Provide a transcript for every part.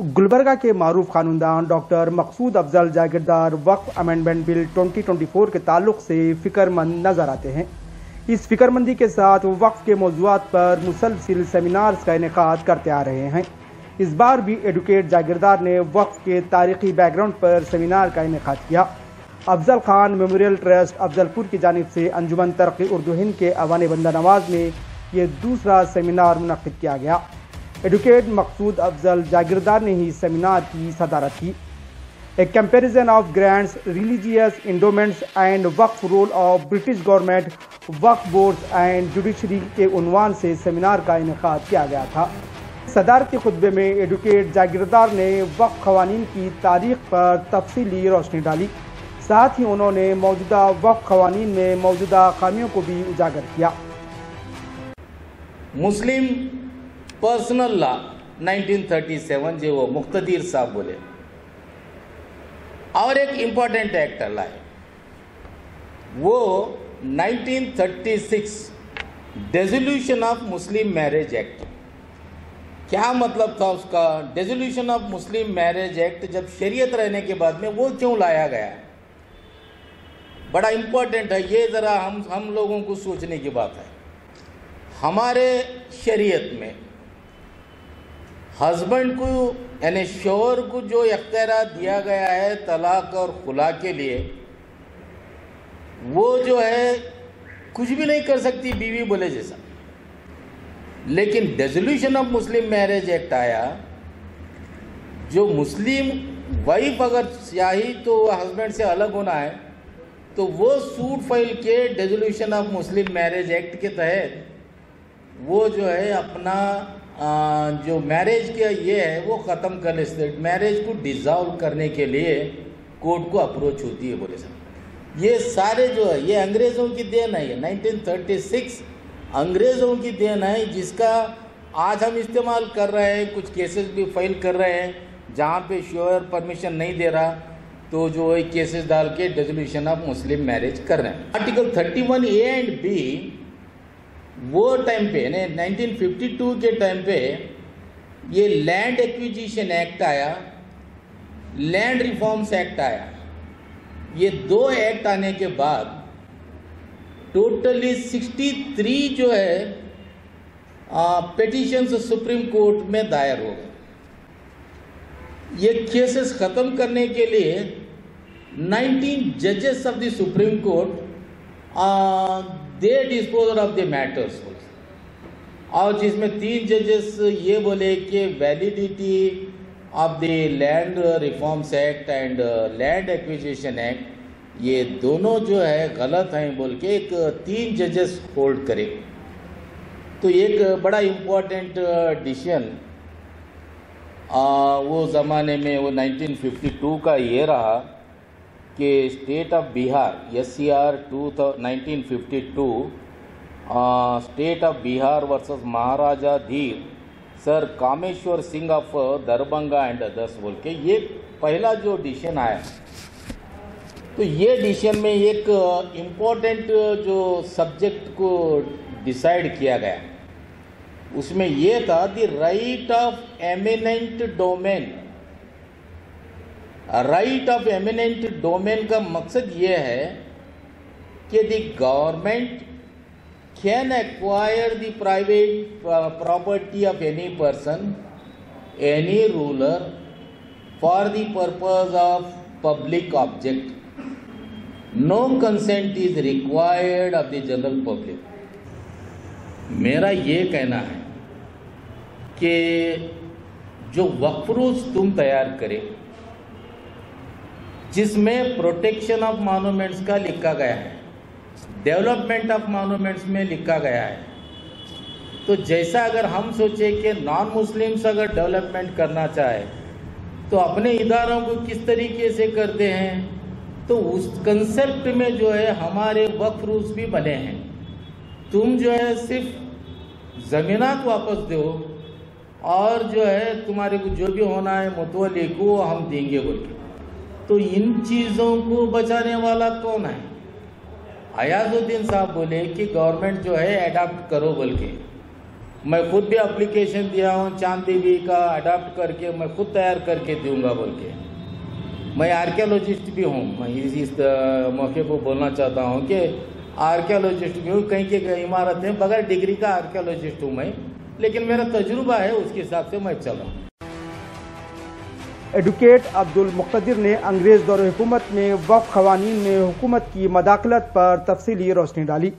गुलबर्गा के मारूफ कानूनदान डॉक्टर मकसूद अफजल जागीरदार वक्फ amendment bill 2024 के ताल्लुक से फिक्रमंद नजर आते हैं। इस फिक्रमंदी के साथ वक्फ के मौज़ूआत पर मुसलसिल सेमिनार्स का इनेकाद करते आ रहे हैं। इस बार भी एडवोकेट जागीरदार ने वक्फ के तारीखी बैकग्राउंड पर सेमिनार का इनेकाद किया। अफजल खान मेमोरियल ट्रस्ट अफजलपुर की जानिब से अंजुमन तरक्की उर्दू हिंद के अवान बंदा नवाज में ये दूसरा सेमिनार मुनक्किद किया गया। एडवोकेट मकसूद अफजल जागीरदार ने ही सेमिनार की सदारत की। A comparison of grants, religious endowments and waqf role of British government, waqf boards and judiciary के उन्वान से सेमिनार का इनेकाद किया गया था। सदारती खुतबे में एडवोकेट जागीरदार ने वक्फ क़वानीन की तारीख पर तफसीली रोशनी डाली। साथ ही उन्होंने मौजूदा वक्फ क़वानीन में मौजूदा खामियों को भी उजागर किया। मुस्लिम पर्सनल लॉ 1937 जो वो मुख्तदीर साहब बोले, और एक इम्पॉर्टेंट एक्ट लाए वो 1936 dissolution of Muslim marriage act. क्या मतलब था उसका? Dissolution of Muslim marriage act जब शरीयत रहने के बाद में वो क्यों लाया गया? बड़ा इम्पोर्टेंट है ये, ज़रा हम लोगों को सोचने की बात है। हमारे शरीयत में हस्बैंड को यानी शोहर को जो इख्तियार दिया गया है तलाक और खुला के लिए, वो जो है कुछ भी नहीं कर सकती बीवी बोले जैसा। लेकिन dissolution of Muslim marriage act आया, जो मुस्लिम वाइफ अगर चाही तो हस्बैंड से अलग होना है तो वो सूट फाइल के dissolution of Muslim marriage act के तहत वो जो है अपना जो मैरिज का ये है वो ख़त्म कर ले। मैरिज को डिज़ॉल्व करने के लिए कोर्ट को अप्रोच होती है बोले साहब। ये सारे जो है ये अंग्रेज़ों की देन है। 1936 अंग्रेज़ों की देन है, जिसका आज हम इस्तेमाल कर रहे हैं। कुछ केसेस भी फाइल कर रहे हैं जहाँ पे शोहर परमिशन नहीं दे रहा तो जो है केसेस डाल के डिसोल्यूशन ऑफ मुस्लिम मैरिज कर रहे हैं। आर्टिकल 31A एंड B वो टाइम पे 1952 के टाइम पे ये लैंड एक्विजिशन एक्ट आया, लैंड रिफॉर्म्स एक्ट आया। ये दो एक्ट आने के बाद टोटली 63 जो है पिटीशंस सुप्रीम कोर्ट में दायर हो गए। ये केसेस ख़त्म करने के लिए 19 जजेस of the supreme court they disposal of the matters, और जिसमें 3 जजेस ये बोले कि validity of the land reforms act and land acquisition act ये दोनों जो है गलत हैं बोल के एक 3 जजेस होल्ड करे। तो एक बड़ा इम्पोर्टेंट डिसीजन वो ज़माने में वो 1952 का ये रहा कि state of Bihar SCR 1952 state of Bihar versus Maharaja Dhir sir Kameshwar Singh of Darbhanga and others बोल के ये पहला जो डिसीजन आया। तो ये डिसीजन में एक इम्पोर्टेंट जो सब्जेक्ट को डिसाइड किया गया, उसमें ये था the right of eminent domain. Right of eminent domain का मकसद ये है कि the government can acquire the private property of any person, any ruler for the purpose of public object. No consent is required of the general public. मेरा ये कहना है कि जो वक्फ रूल्स तुम तैयार करे जिसमें प्रोटेक्शन ऑफ मॉन्यूमेंट्स का लिखा गया है, डेवलपमेंट ऑफ मॉन्यूमेंट्स में लिखा गया है, तो जैसा अगर हम सोचे कि नॉन मुस्लिम्स अगर डेवलपमेंट करना चाहे तो अपने इदारों को किस तरीके से करते हैं, तो उस कंसेप्ट में जो है हमारे वक्फ रूल्स भी बने हैं। तुम जो है सिर्फ ज़मीनात वापस दो और जो है तुम्हारे को जो भी होना है मुतवल्ली को वो हम देंगे बोल के। तो इन चीज़ों को बचाने वाला कौन है? अयाजुद्दीन साहब बोले कि गवर्नमेंट जो है अडॉप्ट करो बोल के। मैं खुद भी एप्लीकेशन दिया हूँ चांद बीबी का अडाप्ट करके मैं खुद तैयार करके दूंगा बोल के। मैं आर्कियोलॉजिस्ट भी हूँ। मैं इस मौके को बोलना चाहता हूँ कि आर्कियोलॉजिस्ट भी हूँ। कहीं की इमारतें बगैर डिग्री का आर्कियोलॉजिस्ट हूँ मैं, लेकिन मेरा तजुर्बा है उसके हिसाब से मैं चल रहा हूँ। एडवोकेट अब्दुल मुक़्तदिर ने अंग्रेज दौर हुकूमत में वक्फ क़वानीन में हुकूमत की मदाखलत पर तफसीली रोशनी डाली।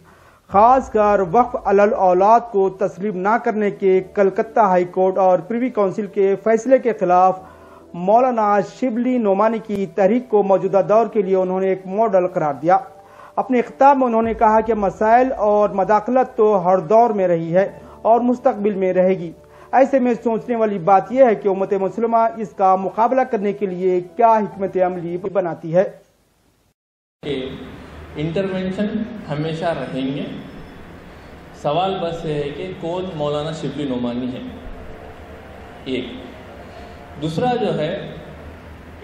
खासकर वक्फ अलल औलाद को तस्लीम न करने के कलकत्ता हाई कोर्ट और प्रिवी काउंसिल के फैसले के खिलाफ मौलाना शिबली नोमानी की तहरीक को मौजूदा दौर के लिए उन्होंने एक मॉडल करार दिया। अपने खिताब में उन्होंने कहा कि मसाइल और मदाखलत तो हर दौर में रही है और मुस्तकबिल में रहेगी। ऐसे में सोचने वाली बात यह है कि उम्मत मुस्लिमा इसका मुकाबला करने के लिए क्या हिकमत अमली बनाती है। इंटरवेंशन हमेशा रहेंगे। सवाल बस ये है कि कौन मौलाना शिबली नोमानी है। एक दूसरा जो है,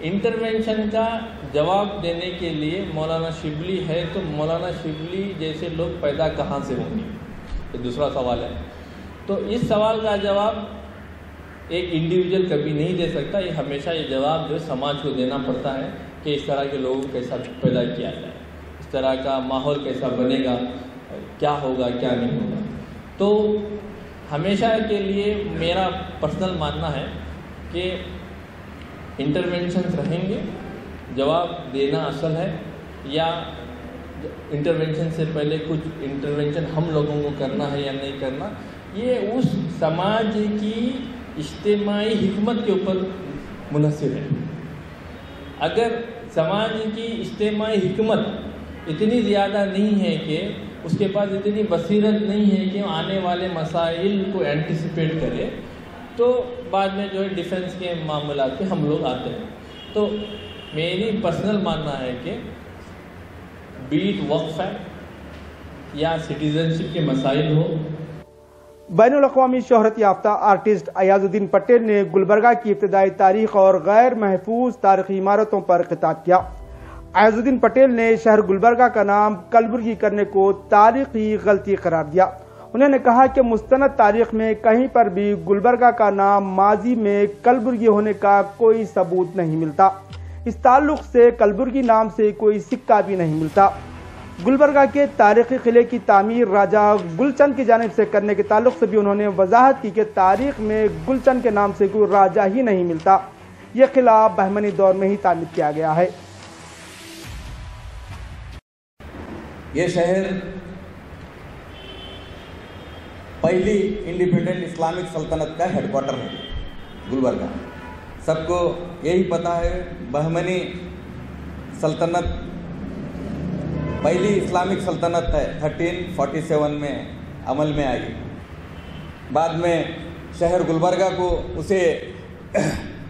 इंटरवेंशन का जवाब देने के लिए मौलाना शिबली है तो मौलाना शिबली जैसे लोग पैदा कहाँ से होंगे, तो दूसरा सवाल है। तो इस सवाल का जवाब एक इंडिविजुअल कभी नहीं दे सकता। ये हमेशा ये जवाब जो समाज को देना पड़ता है कि इस तरह के लोगों को कैसा पैदा किया जाए, इस तरह का माहौल कैसा बनेगा, क्या होगा क्या नहीं होगा। तो हमेशा के लिए मेरा पर्सनल मानना है कि इंटरवेंशन रहेंगे, जवाब देना असल है, या इंटरवेंशन से पहले कुछ इंटरवेंशन हम लोगों को करना है या नहीं करना, ये उस समाज की इज्तिमाई हिकमत के ऊपर मुनहसिर है। अगर समाज की इज्तिमाई हिकमत इतनी ज़्यादा नहीं है कि उसके पास इतनी बसीरत नहीं है कि आने वाले मसाइल को एंटिसिपेट करे, तो बाद में जो है डिफेंस के मामलात पे हम लोग आते हैं। तो मेरी पर्सनल मानना है कि बीट वक्फ है या सिटीजनशिप के मसाइल हो। बैनुल अक़वामी शोहरत याफ्ता आर्टिस्ट अयाजुद्दीन पटेल ने गुलबर्गा की इब्तदाई तारीख और गैर महफूज तारीखी इमारतों पर खिताब किया। अयाजुद्दीन पटेल ने शहर गुलबर्गा का नाम कलबुर्गी करने को तारीखी गलती करार दिया। उन्होंने कहा कि मुस्तनद तारीख में कहीं पर भी गुलबर्गा का नाम माजी में कलबुर्गी होने का कोई सबूत नहीं मिलता। इस ताल्लुक से कलबुर्गी नाम से कोई सिक्का भी नहीं मिलता। गुलबर्गा के तारीखी किले की तामीर राजा गुलचंद की जानिब से करने के ताल्लुक से भी उन्होंने वजाहत की कि तारीख में गुलचंद के नाम से कोई राजा ही नहीं मिलता। यह किला बहमनी दौर में ही तामीर किया गया है। ये शहर पहली इंडिपेंडेंट इस्लामिक सल्तनत का हेडक्वार्टर है गुलबर्गा। सबको यही पता है, बहमनी सल्तनत पहली इस्लामिक सल्तनत है, 1347 में अमल में आई। बाद में शहर गुलबर्गा को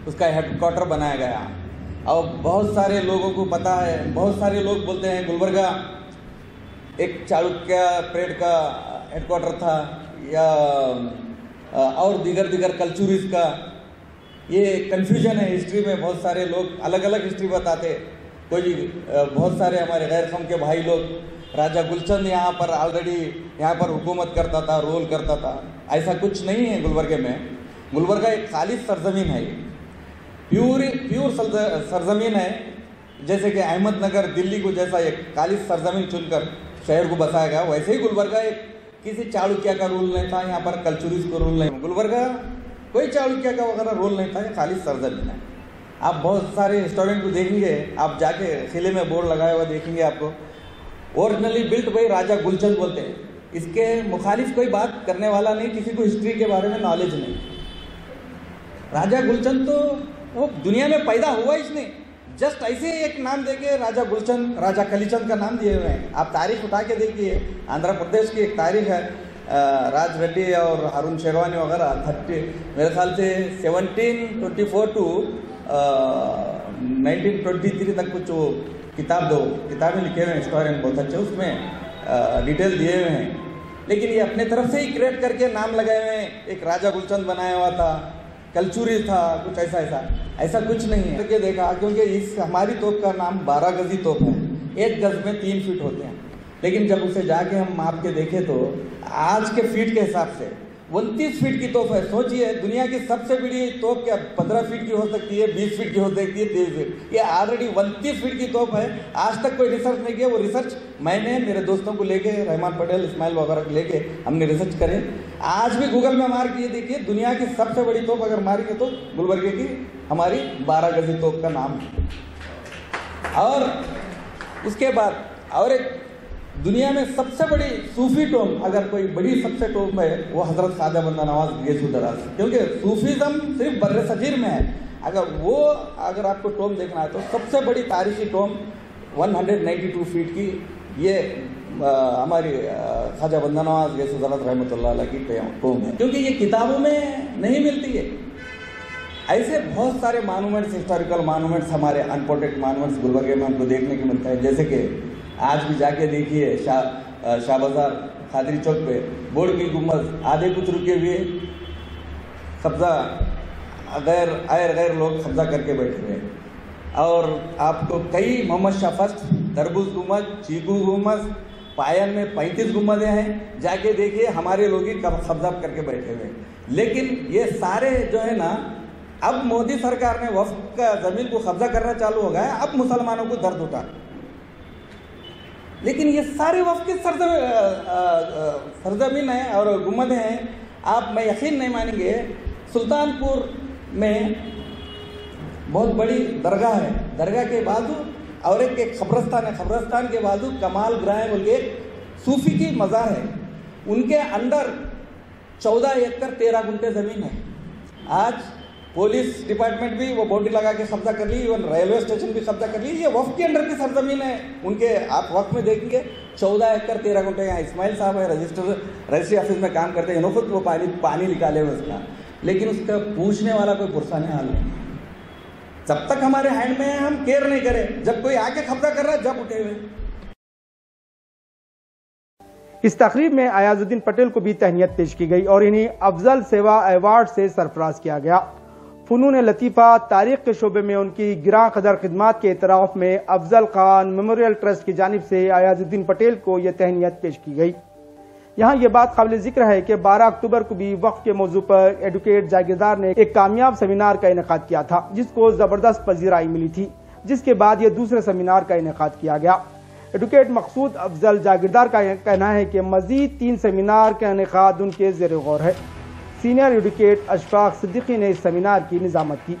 उसका हेडक्वार्टर बनाया गया। और बहुत सारे लोगों को पता है, बहुत सारे लोग बोलते हैं गुलबर्गा एक चालुक्य पीरियड का हेडक्वार्टर था या और दीगर कल्चुरीज का। ये कन्फ्यूजन है हिस्ट्री में। बहुत सारे लोग अलग अलग हिस्ट्री बताते। कोई बहुत सारे हमारे गैर कौम के भाई लोग राजा गुलचंद यहाँ पर ऑलरेडी यहाँ पर हुकूमत करता था, रूल करता था। ऐसा कुछ नहीं है गुलबर्गे में। गुलबर्गा एक खालिस सरजमीन है, प्योर सरजमीन है। जैसे कि अहमदनगर दिल्ली को जैसा एक खालिस सरजमीन चुनकर शहर को बसाया गया, वैसे ही गुलबर्गा एक किसी चालुक्य का रूल नहीं था। यहाँ पर कल्चुरीज को रूल नहीं। गुलबर्गा कोई चालुक्य का वगैरह रूल नहीं था, ये खालिस सरजमीन है। आप बहुत सारे स्टूडेंट को देखेंगे, आप जाके किले में बोर्ड लगाया हुआ देखेंगे आपको, ओरिजिनली बिल्ट बाई राजा गुलचंद बोलते हैं। इसके मुखालिफ कोई बात करने वाला नहीं, किसी को हिस्ट्री के बारे में नॉलेज नहीं। राजा गुलचंद तो वो दुनिया में पैदा हुआ इसने, जस्ट ऐसे एक नाम देके राजा गुलचंद, राजा कलीचंद का नाम दिए हुए हैं। आप तारीख उठा के देखिए, आंध्र प्रदेश की एक तारीख है, राज रेड्डी और हारून शेरवानी वगैरह 30 मेरे ख्याल से 1724 टू 1923 तक कुछ वो किताबें लिखे हुए हैं हिस्टोरियन बहुत अच्छे, उसमें डिटेल दिए हुए हैं। लेकिन ये अपने तरफ से ही क्रिएट करके नाम लगाए हुए हैं। एक राजा गुलचंद बनाया हुआ था, कल्चुरी था, कुछ ऐसा कुछ नहीं है करके देखा। क्योंकि इस हमारी तोप का नाम 12 गजी तोप है, 1 गज में 3 फीट होते हैं। लेकिन जब उसे जाके हम माप के देखें तो आज के फीट के हिसाब से 29 फीट की तोप है। सोचिए, दुनिया की सबसे बड़ी तोप क्या 15 फीट की हो सकती है, 20 फीट की हो सकती है, 23 फीट। ये ऑलरेडी 29 फीट की तोप है। आज तक कोई रिसर्च नहीं किया। वो रिसर्च मैंने मेरे दोस्तों को लेके, रहमान पटेल, इस्माइल वगैरह को लेके हमने रिसर्च करे। आज भी गूगल में मार के देखिए, दुनिया की सबसे बड़ी तोप अगर मारेंगे तो गुलबर्गे की हमारी 12 गज़ी तोप का नाम है। और उसके बाद और एक दुनिया में सबसे बड़ी सूफी टोम, अगर कोई बड़ी सबसे टोम है, वो हज़रत ख्वाजा बंदा नवाज गैसुल दराज, क्योंकि सूफीज़म सिर्फ बर्रे सगीर में है। अगर आपको टोम देखना है तो सबसे बड़ी तारीखी टोम 192 फीट की ये हमारी ख्वाजा बंदा नवाज गैसुल दराज रहमतुल्लाह अलैह की टोम है, क्योंकि ये किताबों में नहीं मिलती है। ऐसे बहुत सारे मानूमेंट्स, हिस्टोरिकल मानूमेंट्स, हमारे अनप्रोटेक्टेड मानूमेंट्स गुलबर्गे में हमको देखने को मिलता है। जैसे कि आज भी जाके देखिए शाह बाजार खादरी चौक पे बोर्ड की गुम्बद आधे कुछ रुके हुए, कब्जा गैर लोग कब्जा करके बैठे हुए। और आपको कई मोहम्मद शाह फर्स्ट, तरबूज गुम्बद, चीकू गुम्बद, पायन में 35 गुम्बदें हैं। जाके देखिए, हमारे लोग ही कब्जा करके बैठे हुए। लेकिन ये सारे जो है ना, अब मोदी सरकार ने वक्फ का ज़मीन को कब्जा करना चालू हो गया। अब मुसलमानों को दर्द उठा, लेकिन ये सारे वक्फ की सरजमीन है और गुम्बदें हैं। आप, मैं यकीन नहीं मानेंगे, सुल्तानपुर में बहुत बड़ी दरगाह है। दरगाह के बाजू और एक कब्रस्तान है। कब्रस्तान के बाजू कमाल ग्राह बोल के सूफी की मज़ार है। उनके अंदर 14 एकड़ 13 गुंठे ज़मीन है। आज पुलिस डिपार्टमेंट भी वो बाउंड्री लगा के कब्जा कर ली, इवन रेलवे स्टेशन भी कब्जा कर ली। ये वक्फ के अंडर की सरजमीन है उनके। आप वक्फ में देखेंगे 14 एकड़ 13 गुंठे। यहाँ इस्माइल साहब है, रजिस्ट्री ऑफिस में काम करते हैं, खुद वो पानी निकाले हुए उसका, लेकिन उसका पूछने वाला कोई पुरसाने हाल नहीं। जब तक हमारे हैंड में है हम केयर नहीं करें, जब कोई आके कब्जा कर रहा है जब उठे हुए। इस तकरीब में अयाजुद्दीन पटेल को भी तहनीत पेश की गई और इन्हें अफजल सेवा अवार्ड से सरफराज किया गया। फनून लतीफ़ा तारीख के शोबे में उनकी गिरां कदर खिदमात के एतराफ़ में अफजल खान मेमोरियल ट्रस्ट की जानिब से अयाजुद्दीन पटेल को यह तहनीत पेश की गई। यहाँ ये बात काबिल जिक्र है कि 12 अक्टूबर को भी वक्फ के मौजू पर एडवोकेट जागीरदार ने एक कामयाब सेमिनार का इनेकाद किया था, जिसको जबरदस्त पजीराई मिली थी, जिसके बाद ये दूसरे सेमिनार का इनेकाद किया गया। एडवोकेट मकसूद अफजल जागीरदार का कहना है कि मजीद 3 सेमिनार का इनेकाद उनके ज़ेर गौर है। सीनियर एडवोकेट अशफाक सिद्दीकी ने इस सेमिनार की निज़ामत की।